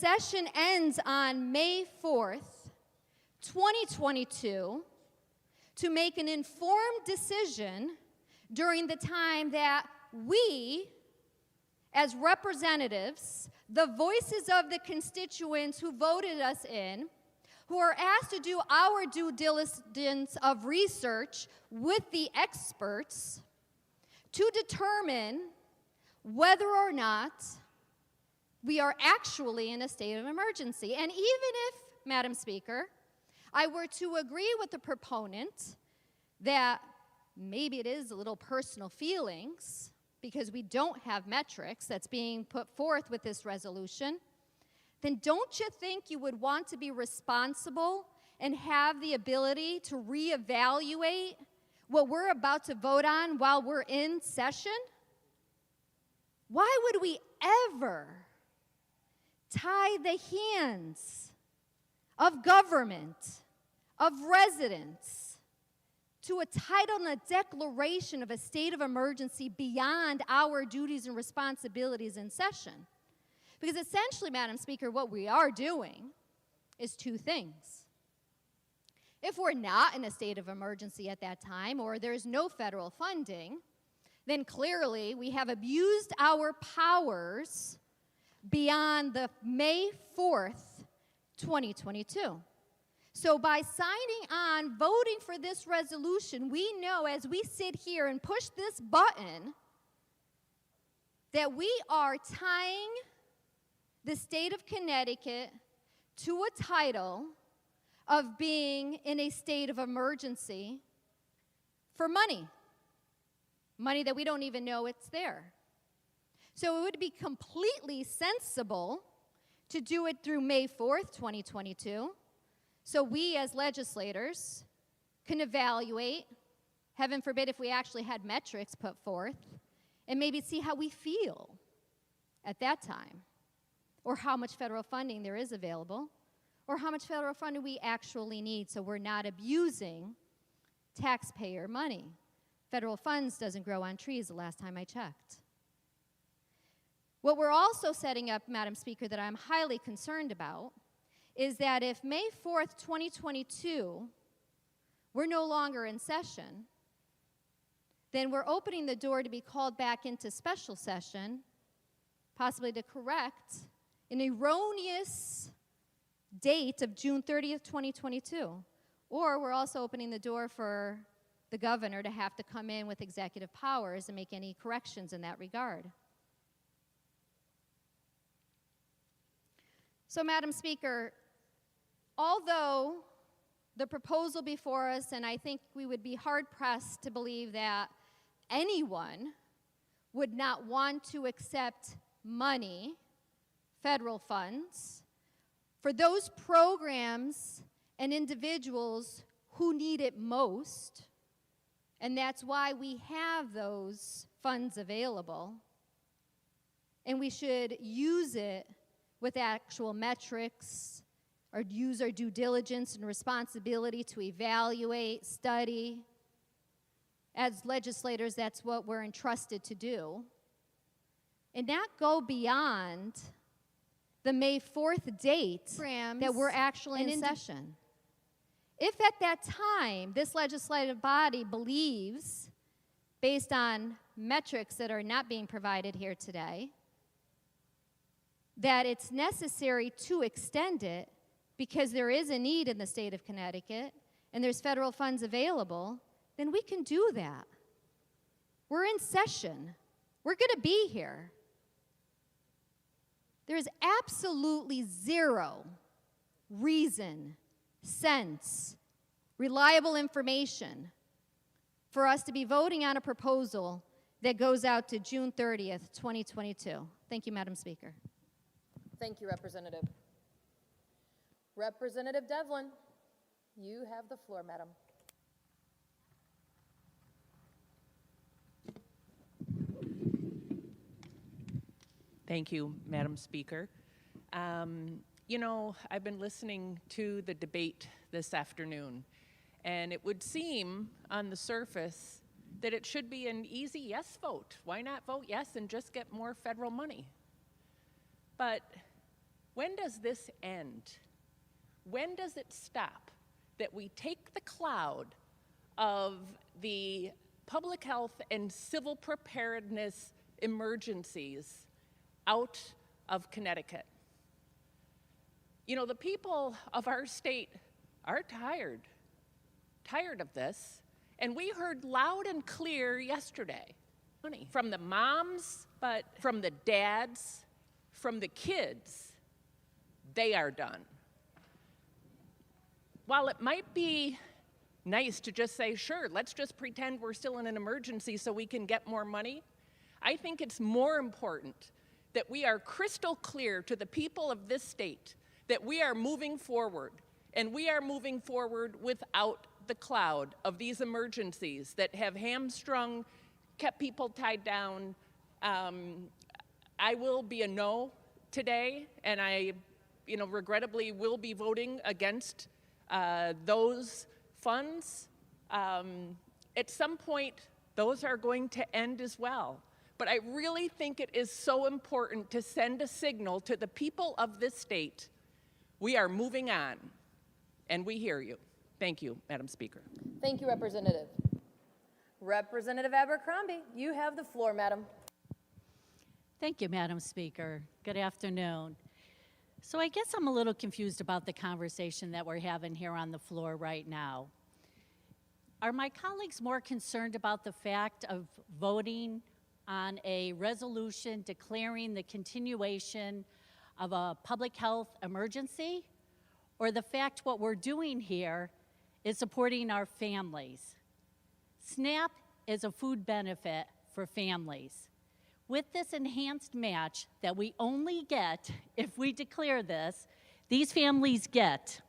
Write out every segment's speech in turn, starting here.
session ends on May 4th, 2022, to make an informed decision during the time that we, as representatives, the voices of the constituents who voted us in, who are asked to do our due diligence of research with the experts to determine whether or not we are actually in a state of emergency. And even if, Madam Speaker, I were to agree with the proponent that maybe it is a little personal feelings because we don't have metrics that's being put forth with this resolution, then don't you think you would want to be responsible and have the ability to reevaluate what we're about to vote on while we're in session? Why would we ever tie the hands of government, of residents, to a title and a declaration of a state of emergency beyond our duties and responsibilities in session? Because essentially, Madam Speaker, what we are doing is two things. If we're not in a state of emergency at that time, or there's no federal funding, then clearly we have abused our powers beyond the May 4th, 2022. So by signing on, voting for this resolution, we know as we sit here and push this button that we are tying the state of Connecticut to a title of being in a state of emergency for money that we don't even know it's there. So it would be completely sensible to do it through May 4th, 2022, so we as legislators can evaluate, heaven forbid if we actually had metrics put forth, and maybe see how we feel at that time, or how much federal funding there is available, or how much federal funding we actually need so we're not abusing taxpayer money. Federal funds doesn't grow on trees the last time I checked. What we're also setting up, Madam Speaker, that I'm highly concerned about is that if May 4th, 2022, we're no longer in session, then we're opening the door to be called back into special session, possibly to correct an erroneous date of June 30th, 2022. Or we're also opening the door for the governor to have to come in with executive powers and make any corrections in that regard. So, Madam Speaker, although the proposal before us, and I think we would be hard-pressed to believe that anyone would not want to accept money, federal funds, for those programs and individuals who need it most, and that's why we have those funds available, and we should use it with actual metrics, or use our due diligence and responsibility to evaluate, study. As legislators, that's what we're entrusted to do. And not go beyond the May 4th date that we're actually in session. If at that time this legislative body believes, based on metrics that are not being provided here today, that it's necessary to extend it because there is a need in the state of Connecticut and there's federal funds available, then we can do that. We're in session. We're going to be here. There's absolutely zero reason, sense, reliable information for us to be voting on a proposal that goes out to June 30th, 2022. Thank you, Madam Speaker. Thank you, Representative. Representative Devlin, you have the floor, madam. Thank you, Madam Speaker. You know, I've been listening to the debate this afternoon, and it would seem on the surface that it should be an easy yes vote. Why not vote yes and just get more federal money? But When does this end? When does it stop that we take the cloud of the public health and civil preparedness emergencies out of Connecticut? You know, the people of our state are tired of this, and we heard loud and clear yesterday from the moms, but from the dads, from the kids, they are done. While it might be nice to just say, sure, let's just pretend we're still in an emergency so we can get more money, I think it's more important that we are crystal clear to the people of this state that we are moving forward, and we are moving forward without the cloud of these emergencies that have hamstrung, kept people tied down. I will be a no today, and I, regrettably will be voting against those funds. At some point, those are going to end as well. But I really think it is so important to send a signal to the people of this state. We are moving on, and we hear you. Thank you, Madam Speaker. Thank you, Representative. Representative Abercrombie, you have the floor, madam. Thank you, Madam Speaker. Good afternoon. So I guess I'm a little confused about the conversation that we're having here on the floor right now. Are my colleagues more concerned about the fact of voting on a resolution declaring the continuation of a public health emergency, or the fact what we're doing here is supporting our families? SNAP is a food benefit for families. With this enhanced match that we only get if we declare this, these families get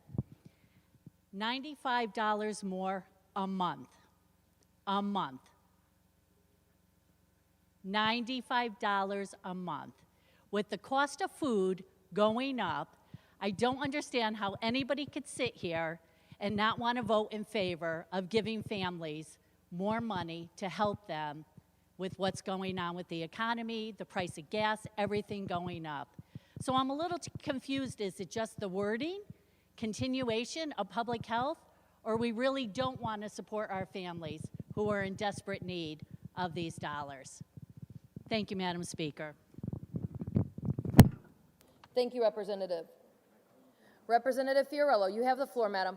$95 more a month. A month. $95 a month. With the cost of food going up, I don't understand how anybody could sit here and not want to vote in favor of giving families more money to help them with what's going on with the economy, the price of gas, everything going up. So I'm a little confused. Is it just the wording, continuation of public health, or we really don't want to support our families who are in desperate need of these dollars? Thank you, Madam Speaker. Thank you, Representative. Representative Fiorello, you have the floor, madam.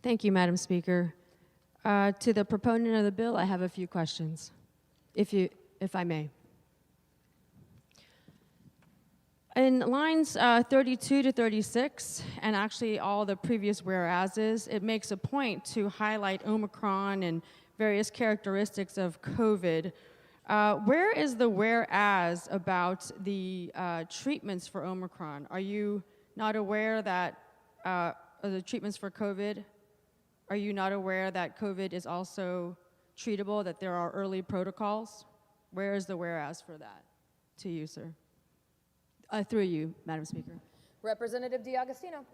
Thank you, Madam Speaker. To the proponent of the bill, I have a few questions, if I may. In lines 32 to 36, and actually all the previous whereases, it makes a point to highlight Omicron and various characteristics of COVID. Where is the whereas about the treatments for Omicron? Are you not aware that the treatments for COVID, are you not aware that COVID is also treatable, that there are early protocols? Where is the whereas for that? To you, sir. Through you, Madam Speaker. Representative D'Agostino.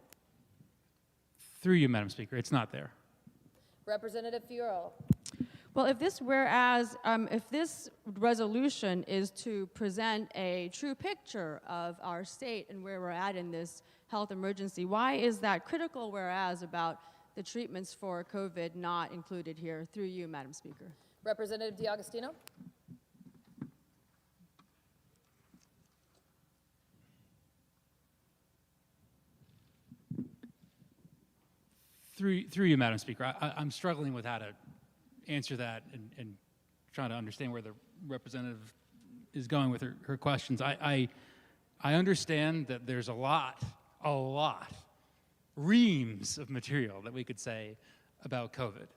Through you, Madam Speaker, it's not there. Representative Fiorello. Well, if this if this resolution is to present a true picture of our state and where we're at in this health emergency, why is that critical whereas about the treatments for COVID not included here? Through you, Madam Speaker. Representative D'Agostino. Through you, Madam Speaker, I'm struggling with how to answer that and trying to understand where the representative is going with her questions. I understand that there's a lot, reams of material that we could say about COVID.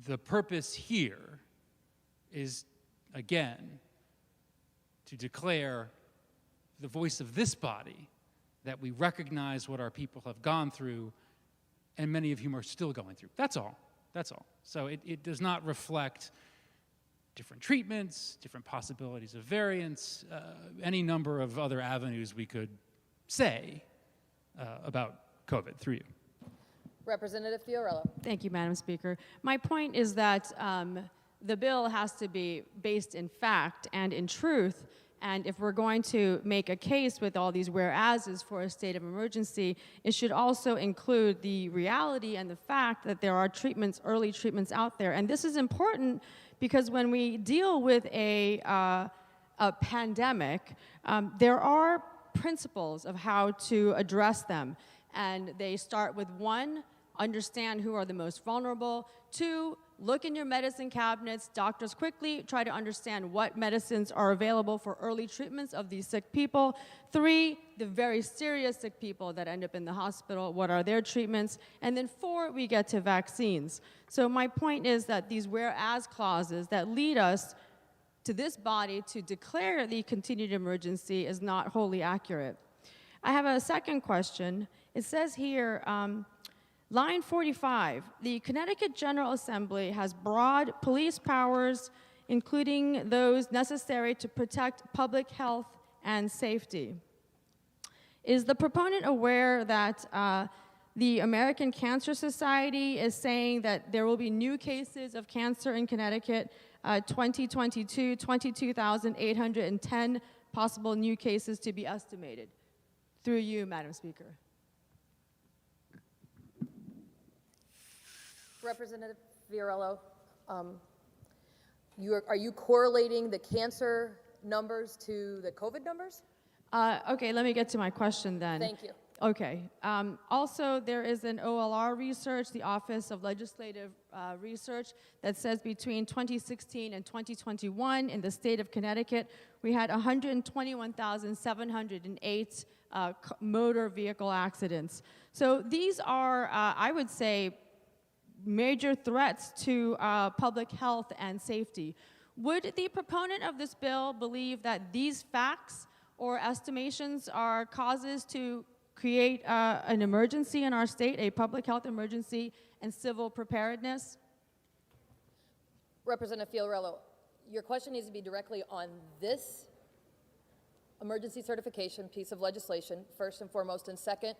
The purpose here is, again, to declare the voice of this body that we recognize what our people have gone through and many of whom are still going through. That's all. That's all. So it does not reflect different treatments, different possibilities of variants, any number of other avenues we could say about COVID. Through you. Representative Fiorello. Thank you, Madam Speaker. My point is that the bill has to be based in fact and in truth, And if we're going to make a case with all these whereases for a state of emergency, it should also include the reality and the fact that there are treatments, early treatments out there. And this is important because when we deal with a pandemic, there are principles of how to address them. And they start with 1, understand who are the most vulnerable. 2, look in your medicine cabinets. Doctors quickly try to understand what medicines are available for early treatments of these sick people. 3, the very serious sick people that end up in the hospital, what are their treatments? And then 4, we get to vaccines. So my point is that these whereas clauses that lead us to this body to declare the continued emergency is not wholly accurate. I have a second question. It says here, line 45, the Connecticut General Assembly has broad police powers, including those necessary to protect public health and safety. Is the proponent aware that the American Cancer Society is saying that there will be new cases of cancer in Connecticut, 2022, 22,810 possible new cases to be estimated? Through you, Madam Speaker. Representative Fiorello, are you correlating the cancer numbers to the COVID numbers? Okay, let me get to my question then. Thank you. Okay. Also, there is an OLR research, the Office of Legislative Research, that says between 2016 and 2021 in the state of Connecticut, we had 121,708 motor vehicle accidents. So these are, I would say, major threats to public health and safety. Would the proponent of this bill believe that these facts or estimations are causes to create an emergency in our state, a public health emergency and civil preparedness? Representative Fiorello, your question needs to be directly on this emergency certification piece of legislation, first and foremost, and second,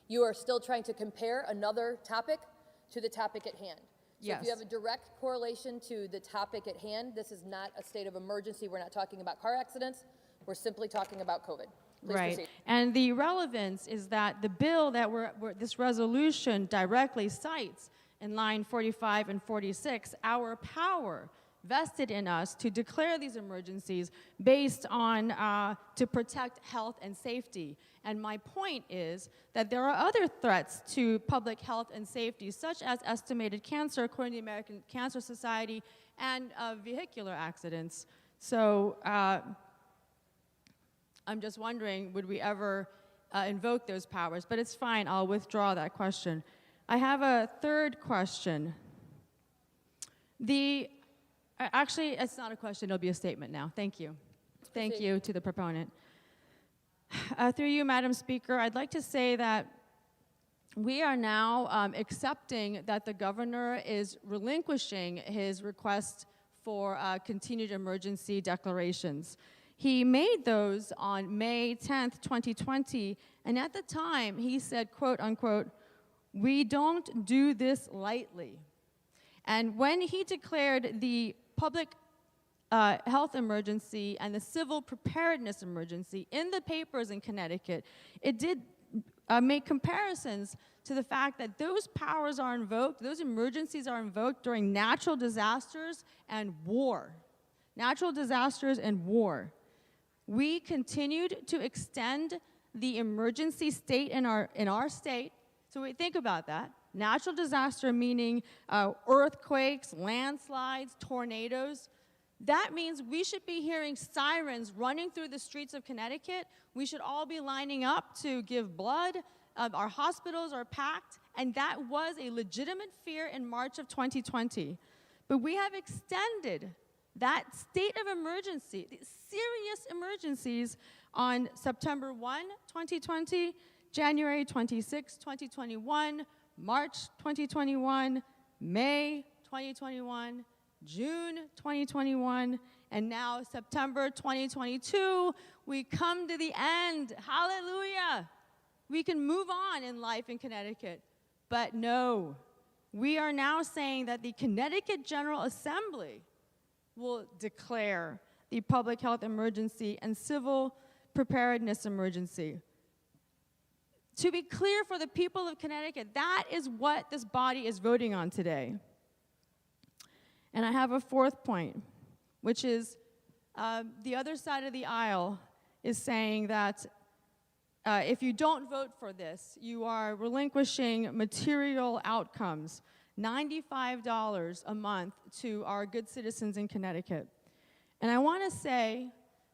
you are still trying to compare another topic to the topic at hand. So Yes. if you have a direct correlation to the topic at hand, this is not a state of emergency. We're not talking about car accidents. We're simply talking about COVID. Please Right. proceed. And the relevance is that the bill that this resolution directly cites in line 45 and 46, our power vested in us to declare these emergencies based on to protect health and safety. And my point is that there are other threats to public health and safety, such as estimated cancer, according to the American Cancer Society, and vehicular accidents. So I'm just wondering, would we ever invoke those powers? But it's fine, I'll withdraw that question. I have a third question. Actually, it's not a question, it'll be a statement now. Thank you. Thank you to the proponent. Through you, Madam Speaker, I'd like to say that we are now accepting that the governor is relinquishing his request for continued emergency declarations. He made those on May 10th, 2020, and at the time he said, quote unquote, "We don't do this lightly." And when he declared the public health emergency and the civil preparedness emergency in the papers in Connecticut, it did make comparisons to the fact that those powers are invoked, those emergencies are invoked during natural disasters and war. Natural disasters and war. We continued to extend the emergency state in our state. So we think about that. Natural disaster meaning earthquakes, landslides, tornadoes. That means we should be hearing sirens running through the streets of Connecticut. We should all be lining up to give blood. Our hospitals are packed. And that was a legitimate fear in March of 2020. But we have extended that state of emergency, serious emergencies, on September 1, 2020, January 26, 2021, March 2021, May 2021, June 2021, and now September 2022. We come to the end. Hallelujah. We can move on in life in Connecticut. But no, we are now saying that the Connecticut General Assembly will declare the public health emergency and civil preparedness emergency. To be clear for the people of Connecticut, that is what this body is voting on today. And I have a fourth point, which is the other side of the aisle is saying that if you don't vote for this, you are relinquishing material outcomes, $95 a month to our good citizens in Connecticut. And I want to say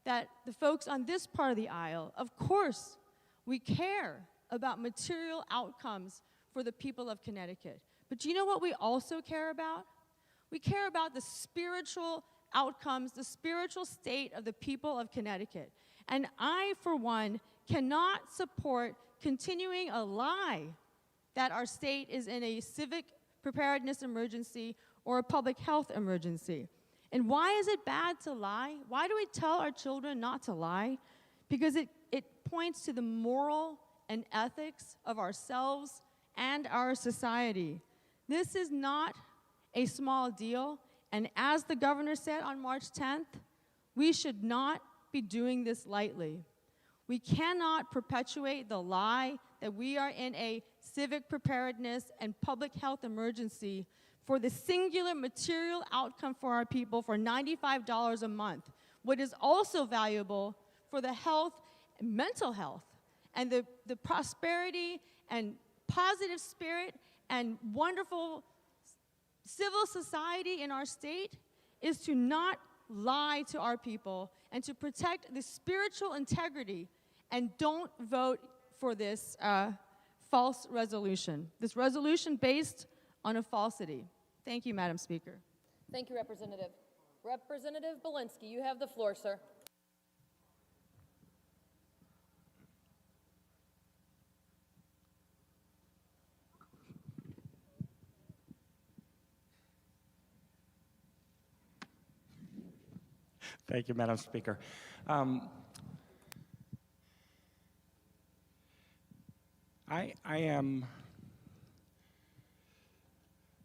that the folks on this part of the aisle, of course, we care about material outcomes for the people of Connecticut. But do you know what we also care about? We care about the spiritual outcomes, the spiritual state of the people of Connecticut. And I, for one, cannot support continuing a lie that our state is in a civic preparedness emergency or a public health emergency. And why is it bad to lie? Why do we tell our children not to lie? Because it points to the moral and ethics of ourselves and our society. This is not a small deal, and as the governor said on March 10th, we should not be doing this lightly. We cannot perpetuate the lie that we are in a civic preparedness and public health emergency for the singular material outcome for our people for $95 a month. What is also valuable for the health, mental health, and the prosperity and positive spirit and wonderful civil society in our state is to not lie to our people and to protect the spiritual integrity, and don't vote for this false resolution. This resolution based on a falsity. Thank you, Madam Speaker. Thank you, Representative. Representative Belinsky, you have the floor, sir. Thank you, Madam Speaker. I am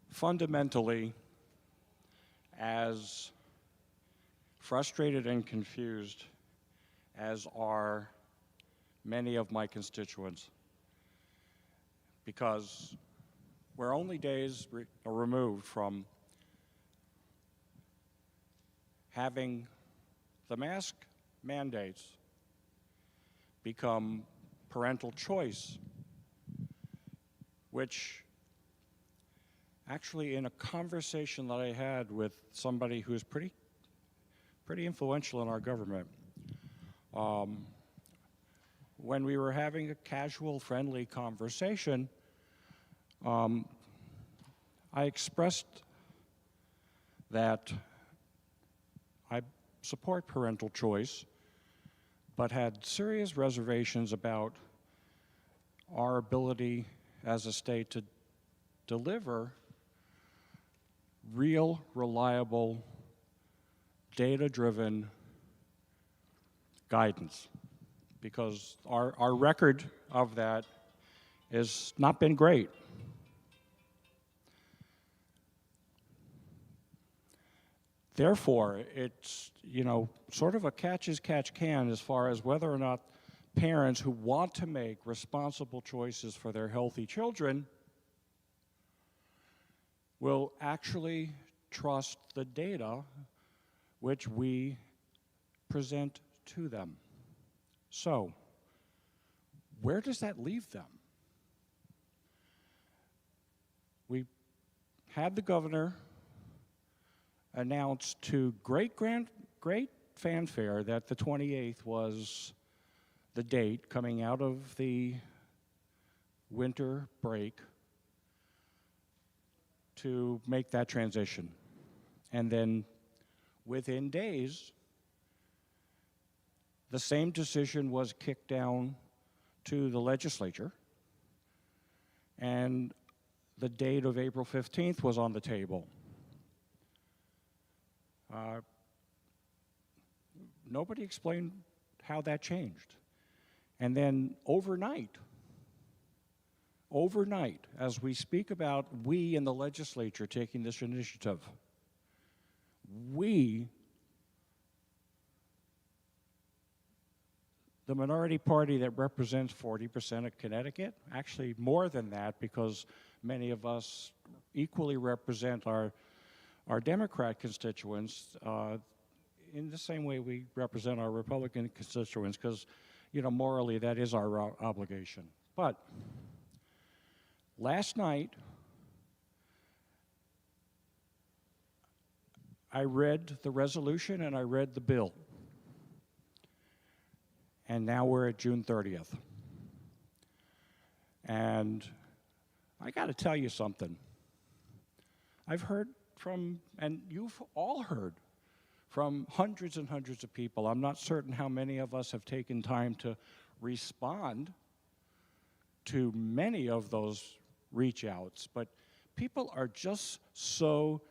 fundamentally as frustrated and confused as are many of my constituents, because we're only days removed from having the mask mandates become parental choice, which actually, in a conversation that I had with somebody who's pretty influential in our government, when we were having a casual, friendly conversation, I expressed that I support parental choice, but had serious reservations about our ability as a state to deliver real, reliable, data-driven guidance, because our record of that has not been great. Therefore, it's, sort of a catch-as-catch-can as far as whether or not parents who want to make responsible choices for their healthy children will actually trust the data which we present to them. So, where does that leave them? We had the governor announce to great fanfare that the 28th was the date coming out of the winter break to make that transition. And then within days, the same decision was kicked down to the legislature, and the date of April 15th was on the table. Nobody explained how that changed. And then overnight, as we speak about we in the legislature taking this initiative, we the minority party that represents 40% of Connecticut, actually more than that, because many of us equally represent our Democrat constituents in the same way we represent our Republican constituents, because, you know, morally that is our obligation. But last night, I read the resolution and I read the bill. And now we're at June 30th. And I got to tell you something. I've heard from, and you've all heard from hundreds and hundreds of people. I'm not certain how many of us have taken time to respond to many of those reach outs, but people are just so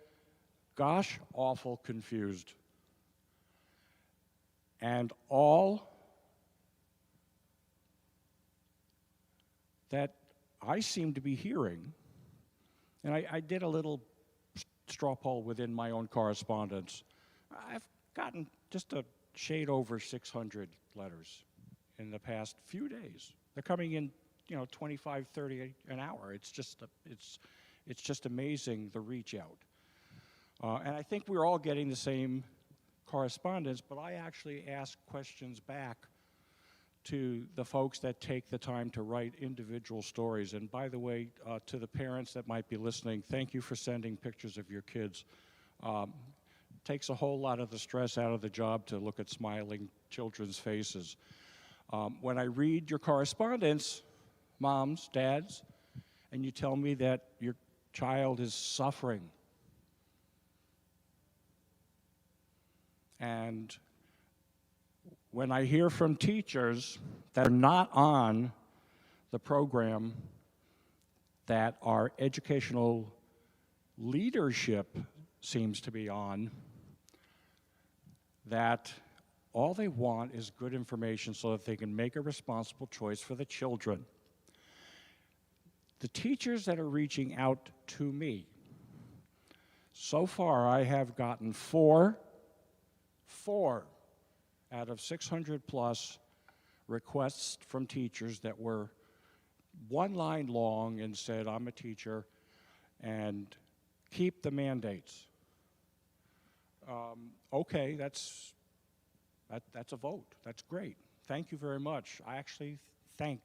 gosh awful confused. And all that I seem to be hearing, and I did a little straw poll within my own correspondence. I've gotten just a shade over 600 letters in the past few days. They're coming in, you know, 25, 30 an hour. It's just amazing, the reach out. And I think we're all getting the same correspondence, but I actually ask questions back to the folks that take the time to write individual stories. And by the way, to the parents that might be listening, thank you for sending pictures of your kids. Takes a whole lot of the stress out of the job to look at smiling children's faces. When I read your correspondence, moms, dads, and you tell me that your child is suffering, and when I hear from teachers that are not on the program that our educational leadership seems to be on, that all they want is good information so that they can make a responsible choice for the children. The teachers that are reaching out to me, so far I have gotten four out of 600 plus requests from teachers that were one line long and said, I'm a teacher, and keep the mandates. Okay, that's a vote. That's great. Thank you very much. I actually thank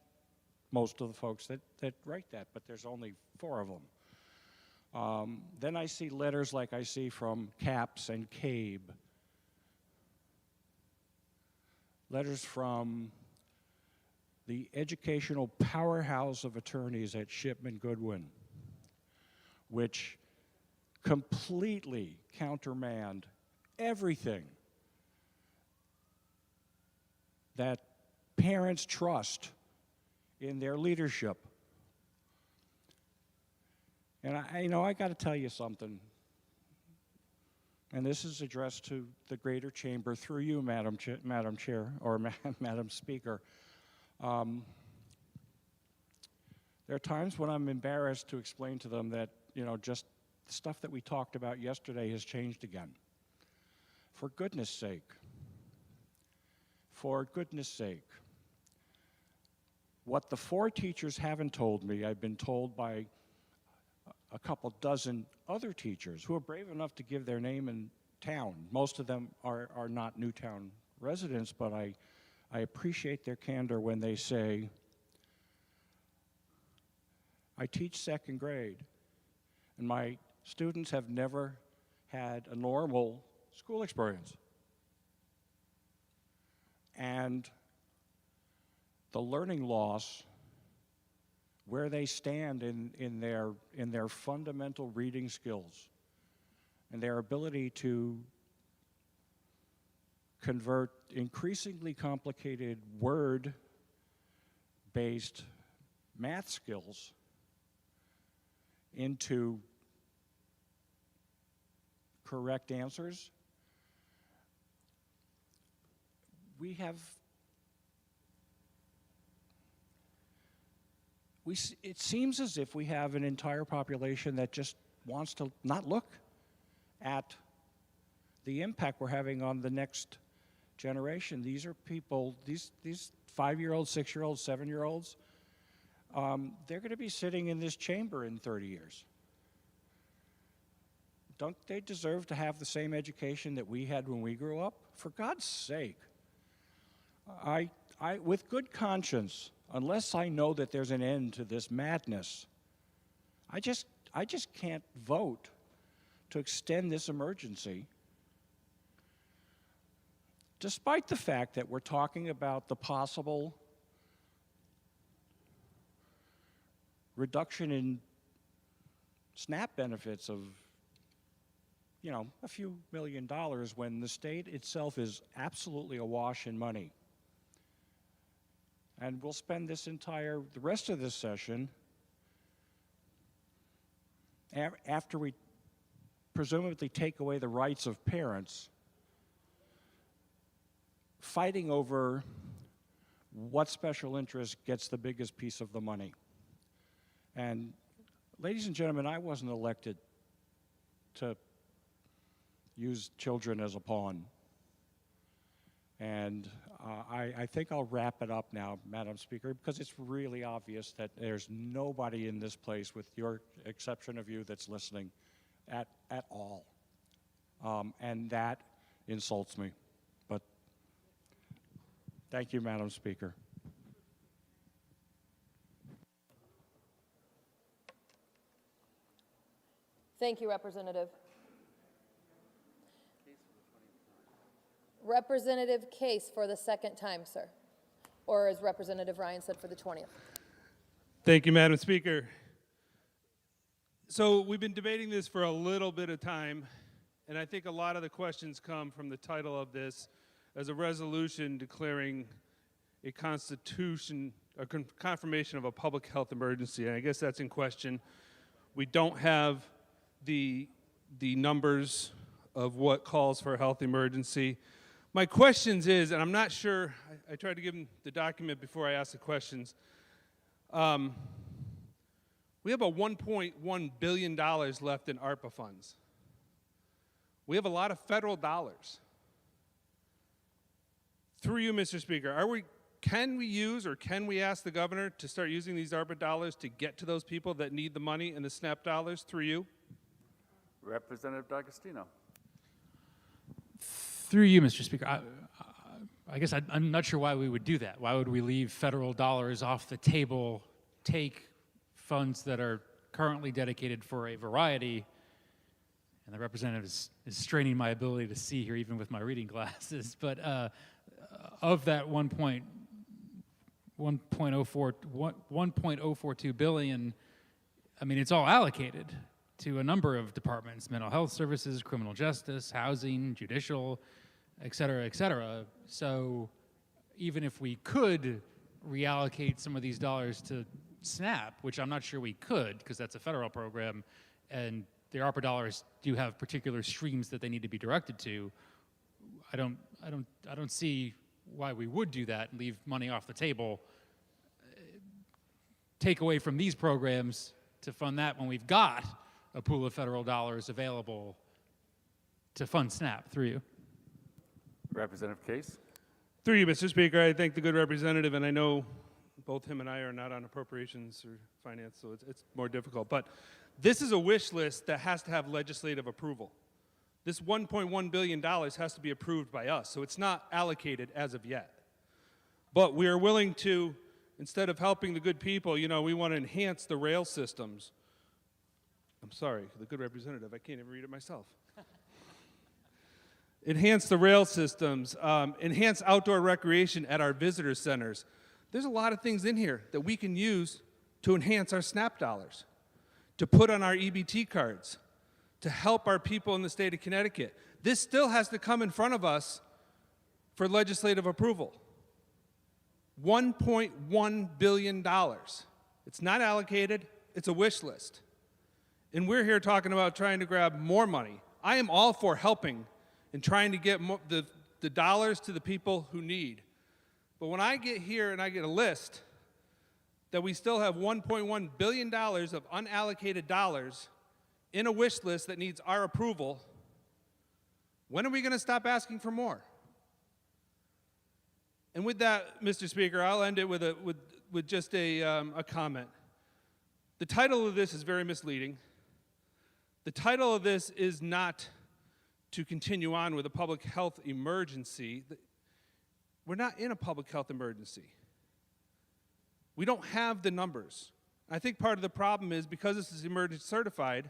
most of the folks that write that, but there's only 4 of them. Then I see letters like I see from CAPS and CABE. Letters from the educational powerhouse of attorneys at Shipman Goodwin, which completely countermand everything that parents trust in their leadership. And I got to tell you something. And this is addressed to the greater chamber through you, Madam Chair, or Madam Speaker. There are times when I'm embarrassed to explain to them that, just the stuff that we talked about yesterday has changed again. For goodness sake, what the 4 teachers haven't told me, I've been told by a couple dozen other teachers who are brave enough to give their name and town. Most of them are not Newtown residents, but I appreciate their candor when they say, I teach 2nd grade, and my students have never had a normal school experience. And the learning loss, where they stand in their fundamental reading skills and their ability to convert increasingly complicated word-based math skills into correct answers. It seems as if we have an entire population that just wants to not look at the impact we're having on the next generation. These are people, these 5-year-olds, 6-year-olds, 7-year-olds, they're going to be sitting in this chamber in 30 years. Don't they deserve to have the same education that we had when we grew up? For God's sake. I with good conscience, unless I know that there's an end to this madness, I just can't vote to extend this emergency, despite the fact that we're talking about the possible reduction in SNAP benefits of, a few $1 million when the state itself is absolutely awash in money. And we'll spend the rest of this session, after we presumably take away the rights of parents, fighting over what special interest gets the biggest piece of the money. And ladies and gentlemen, I wasn't elected to use children as a pawn. And I think I'll wrap it up now, Madam Speaker, because it's really obvious that there's nobody in this place, with your exception of you, that's listening at all. And that insults me. But thank you, Madam Speaker. Thank you, Representative. Representative Case for the second time, sir. Or as Representative Ryan said, for the 20th. Thank you, Madam Speaker. So we've been debating this for a little bit of time, and I think a lot of the questions come from the title of this as a resolution declaring a confirmation of a public health emergency, and I guess that's in question. We don't have the numbers of what calls for a health emergency. My questions is, and I'm not sure, I tried to give him the document before I asked the questions. We have a $1.1 billion left in ARPA funds. We have a lot of federal dollars. Through you, Mr. Speaker, can we use or can we ask the governor to start using these ARPA dollars to get to those people that need the money and the SNAP dollars through you? Representative D'Agostino. Through you, Mr. Speaker, I guess I'm not sure why we would do that. Why would we leave federal dollars off the table, take funds that are currently dedicated for a variety, and the representative is straining my ability to see here even with my reading glasses, but of that 1.042 billion, I mean, it's all allocated to a number of departments: mental health services, criminal justice, housing, judicial, et cetera, et cetera. So even if we could reallocate some of these dollars to SNAP, which I'm not sure we could because that's a federal program, and the ARPA dollars do have particular streams that they need to be directed to, I don't see why we would do that and leave money off the table, take away from these programs to fund that when we've got a pool of federal dollars available to fund SNAP. Through you. Representative Case. Through you, Mr. Speaker, I thank the good representative, and I know both him and I are not on appropriations or finance, so it's more difficult. But this is a wish list that has to have legislative approval. This $1.1 billion has to be approved by us, so it's not allocated as of yet. But we are willing to, instead of helping the good people, we want to enhance the rail systems. I'm sorry, the good representative, I can't even read it myself. Enhance the rail systems, enhance outdoor recreation at our visitor centers. There's a lot of things in here that we can use to enhance our SNAP dollars, to put on our EBT cards, to help our people in the state of Connecticut. This still has to come in front of us for legislative approval. $1.1 billion. It's not allocated, it's a wish list. And we're here talking about trying to grab more money. I am all for helping and trying to get the dollars to the people who need. But when I get here and I get a list that we still have $1.1 billion of unallocated dollars in a wish list that needs our approval, when are we going to stop asking for more? And with that, Mr. Speaker, I'll end it with just a comment. The title of this is very misleading. The title of this is not to continue on with a public health emergency. We're not in a public health emergency. We don't have the numbers. I think part of the problem is because this is emergency certified,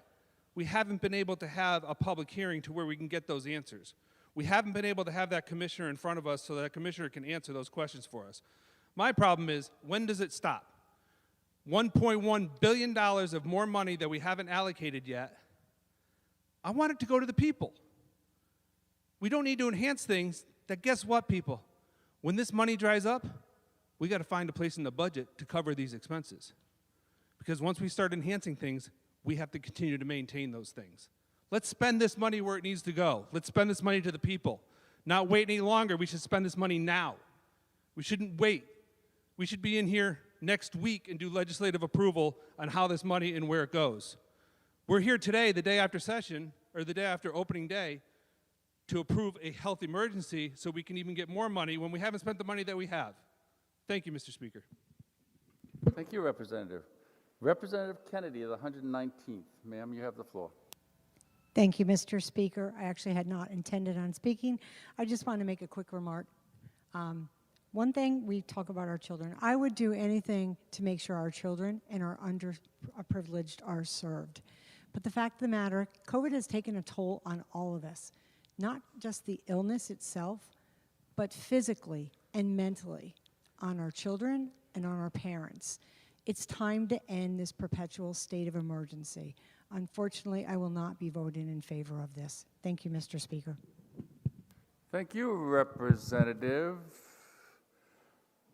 we haven't been able to have a public hearing to where we can get those answers. We haven't been able to have that commissioner in front of us so that commissioner can answer those questions for us. My problem is, when does it stop? $1.1 billion of more money that we haven't allocated yet. I want it to go to the people. We don't need to enhance things that, guess what, people? When this money dries up, we got to find a place in the budget to cover these expenses. Because once we start enhancing things, we have to continue to maintain those things. Let's spend this money where it needs to go. Let's spend this money to the people. Not wait any longer. We should spend this money now. We shouldn't wait. We should be in here next week and do legislative approval on how this money and where it goes. We're here today, the day after session, or the day after opening day, to approve a health emergency so we can even get more money when we haven't spent the money that we have. Thank you, Mr. Speaker. Thank you, Representative. Representative Kennedy of the 119th. Ma'am, you have the floor. Thank you, Mr. Speaker. I actually had not intended on speaking. I just want to make a quick remark. One thing, we talk about our children. I would do anything to make sure our children and our underprivileged are served. But the fact of the matter, COVID has taken a toll on all of us. Not just the illness itself, but physically and mentally on our children and on our parents. It's time to end this perpetual state of emergency. Unfortunately, I will not be voting in favor of this. Thank you, Mr. Speaker. Thank you, Representative.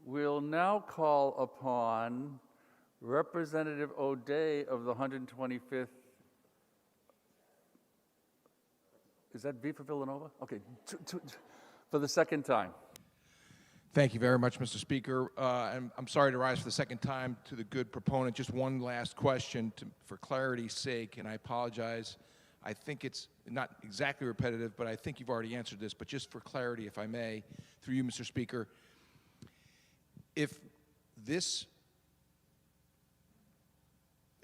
We'll now call upon Representative O'Day of the 125th. Is that V for Villanova? Okay, for the second time. Thank you very much, Mr. Speaker. And I'm sorry to rise for the second time to the good proponent. Just one last question for clarity's sake, and I apologize. I think it's not exactly repetitive, but I think you've already answered this. But just for clarity, if I may, through you, Mr. Speaker, if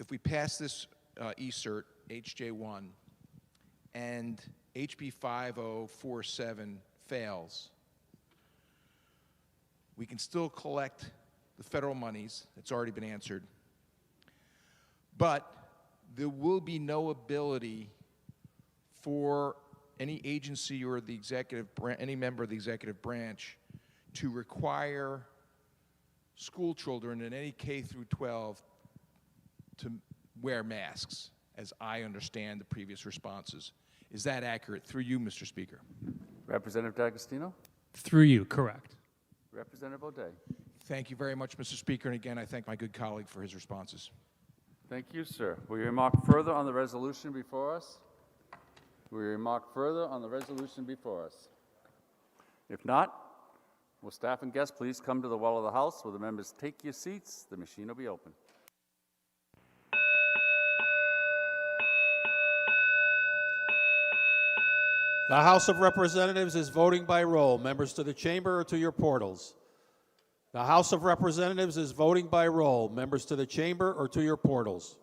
we pass this ECERT, HJ1, and HB 5047 fails, we can still collect the federal monies. It's already been answered. But there will be no ability for any agency or the any member of the executive branch to require school children in any K through 12 to wear masks, as I understand the previous responses. Is that accurate? Through you, Mr. Speaker. Representative D'Agostino? Through you, correct. Representative O'Day. Thank you very much, Mr. Speaker. And again, I thank my good colleague for his responses. Thank you, sir. Will you remark further on the resolution before us? Will you remark further on the resolution before us? If not, will staff and guests please come to the well of the House? Will the members take your seats? The machine will be open. The House of Representatives is voting by roll. Members to the chamber or to your portals? The House of Representatives is voting by roll. Members to the chamber or to your portals?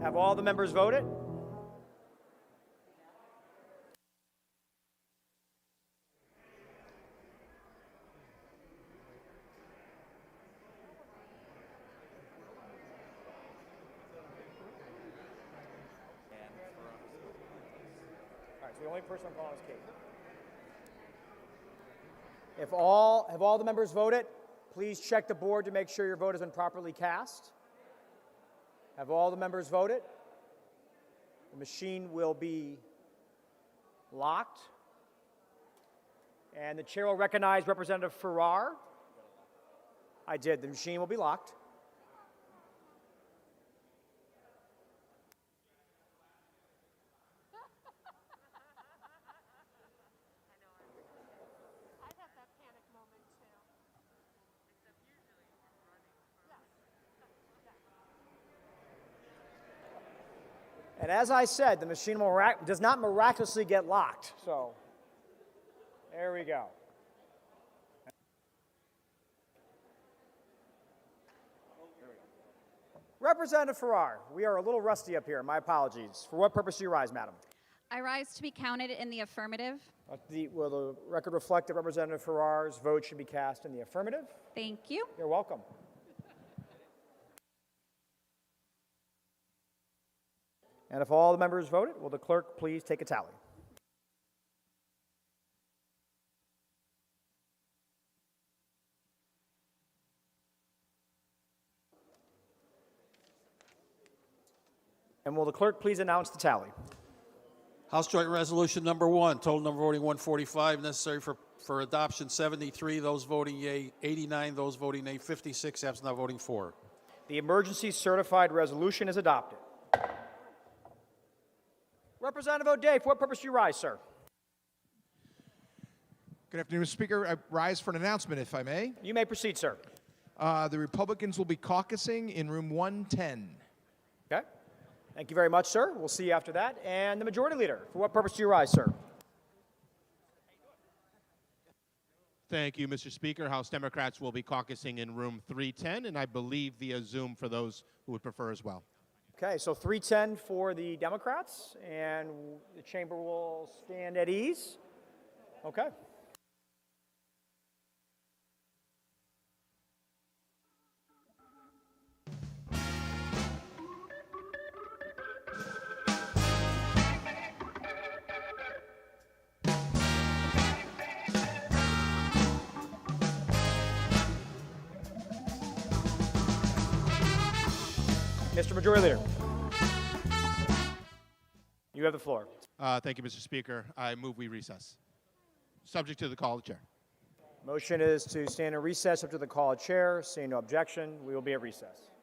Have all the members voted? All right, so the only person I'm calling is Kate. Have all the members voted? Please check the board to make sure your vote has been properly cast. Have all the members voted? The machine will be locked. And the chair will recognize Representative Farrar. I did. The machine will be locked. And as I said, the machine does not miraculously get locked. So, there we go. Representative Farrar, we are a little rusty up here. My apologies. For what purpose do you rise, madam? I rise to be counted in the affirmative. Will the record reflect that Representative Farrar's vote should be cast in the affirmative? Thank you. You're welcome. And if all the members voted, will the clerk please take a tally? And will the clerk please announce the tally? House Joint Resolution number 1, total number voting 145, necessary for adoption 73, those voting yea, 89, those voting nay, 56, absent not voting for. The emergency certified resolution is adopted. Representative O'Day, for what purpose do you rise, sir? Good afternoon, Mr. Speaker. I rise for an announcement, if I may. You may proceed, sir. The Republicans will be caucusing in room 110. Okay. Thank you very much, sir. We'll see you after that. And the Majority Leader, for what purpose do you rise, sir? Thank you, Mr. Speaker. House Democrats will be caucusing in room 310, and I believe via Zoom for those who would prefer as well. Okay, so 310 for the Democrats, and the chamber will stand at ease. Okay. Mr. Majority Leader, you have the floor. Thank you, Mr. Speaker. I move we recess. Subject to the call of the chair. Motion is to stand in recess up to the call of chair. Seeing no objection, we will be at recess.